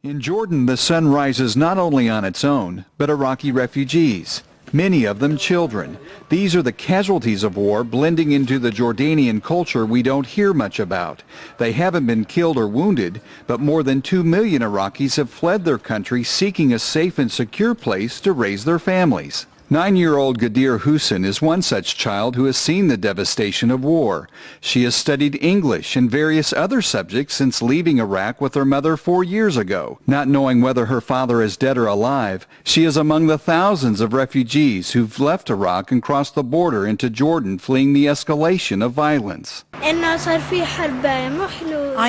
In Jordan, the sun rises not only on its own, but Iraqi refugees, many of them children. These are the casualties of war blending into the Jordanian culture we don't hear much about. They haven't been killed or wounded, but more than 2 million Iraqis have fled their country seeking a safe and secure place to raise their families. 9-year-old Gadir Hussein is one such child who has seen the devastation of war. She has studied English and various other subjects since leaving Iraq with her mother 4 years ago. Not knowing whether her father is dead or alive, she is among the thousands of refugees who've left Iraq and crossed the border into Jordan fleeing the escalation of violence. I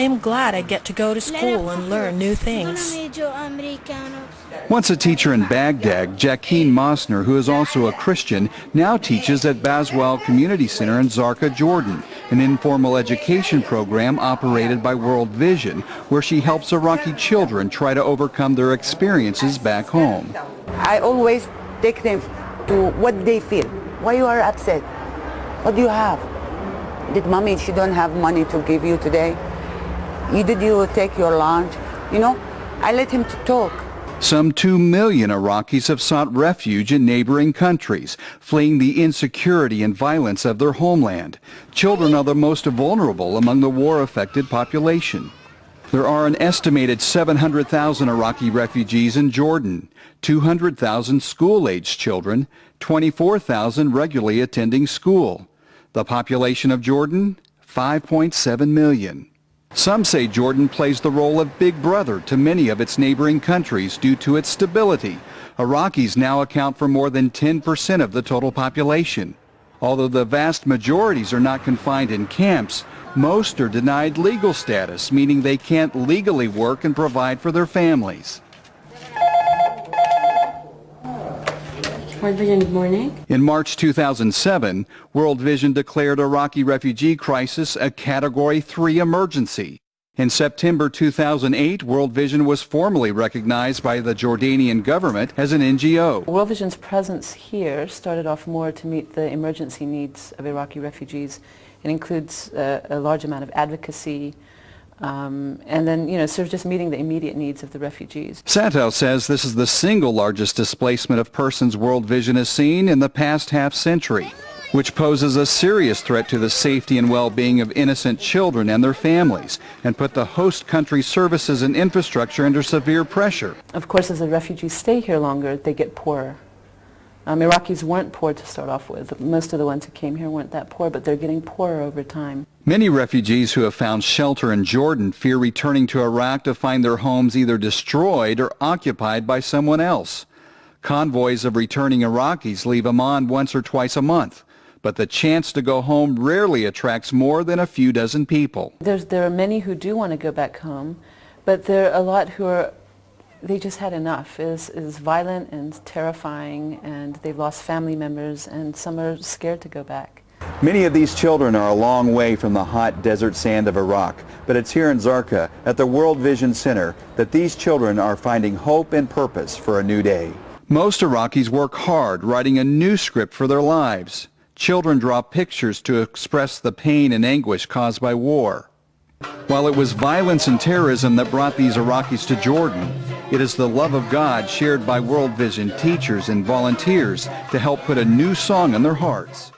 am glad I get to go to school and learn new things. Once a teacher in Baghdad, Jacqueline Mosner, who is also a Christian, now teaches at Baswell Community Center in Zarqa, Jordan, an informal education program operated by World Vision, where she helps Iraqi children try to overcome their experiences back home. I always take them to what they feel. Why you are upset? What do you have? Did mommy, she don't have money to give you today? Did you take your lunch? You know, I let him to talk. Some 2 million Iraqis have sought refuge in neighboring countries, fleeing the insecurity and violence of their homeland. Children are the most vulnerable among the war-affected population. There are an estimated 700,000 Iraqi refugees in Jordan, 200,000 school-aged children, 24,000 regularly attending school. The population of Jordan, 5.7 million. Some say Jordan plays the role of big brother to many of its neighboring countries due to its stability. Iraqis now account for more than 10% of the total population. Although the vast majorities are not confined in camps, most are denied legal status, meaning they can't legally work and provide for their families. World Vision, good morning. In March 2007, World Vision declared Iraqi refugee crisis a Category 3 emergency. In September 2008, World Vision was formally recognized by the Jordanian government as an NGO. World Vision's presence here started off more to meet the emergency needs of Iraqi refugees. It includes a large amount of advocacy, and then, sort of just meeting the immediate needs of the refugees. Sato says this is the single largest displacement of persons World Vision has seen in the past half-century, which poses a serious threat to the safety and well-being of innocent children and their families, and put the host country's services and infrastructure under severe pressure. Of course, as the refugees stay here longer, they get poorer. Iraqis weren't poor to start off with. Most of the ones who came here weren't that poor, but they're getting poorer over time. Many refugees who have found shelter in Jordan fear returning to Iraq to find their homes either destroyed or occupied by someone else. Convoys of returning Iraqis leave Amman once or twice a month, but the chance to go home rarely attracts more than a few dozen people. There are many who do want to go back home, but there are a lot who they just had enough. It is violent and terrifying, and they've lost family members, and some are scared to go back. Many of these children are a long way from the hot desert sand of Iraq, but it's here in Zarqa at the World Vision Center that these children are finding hope and purpose for a new day. Most Iraqis work hard writing a new script for their lives. Children draw pictures to express the pain and anguish caused by war. While it was violence and terrorism that brought these Iraqis to Jordan, it is the love of God shared by World Vision teachers and volunteers to help put a new song in their hearts.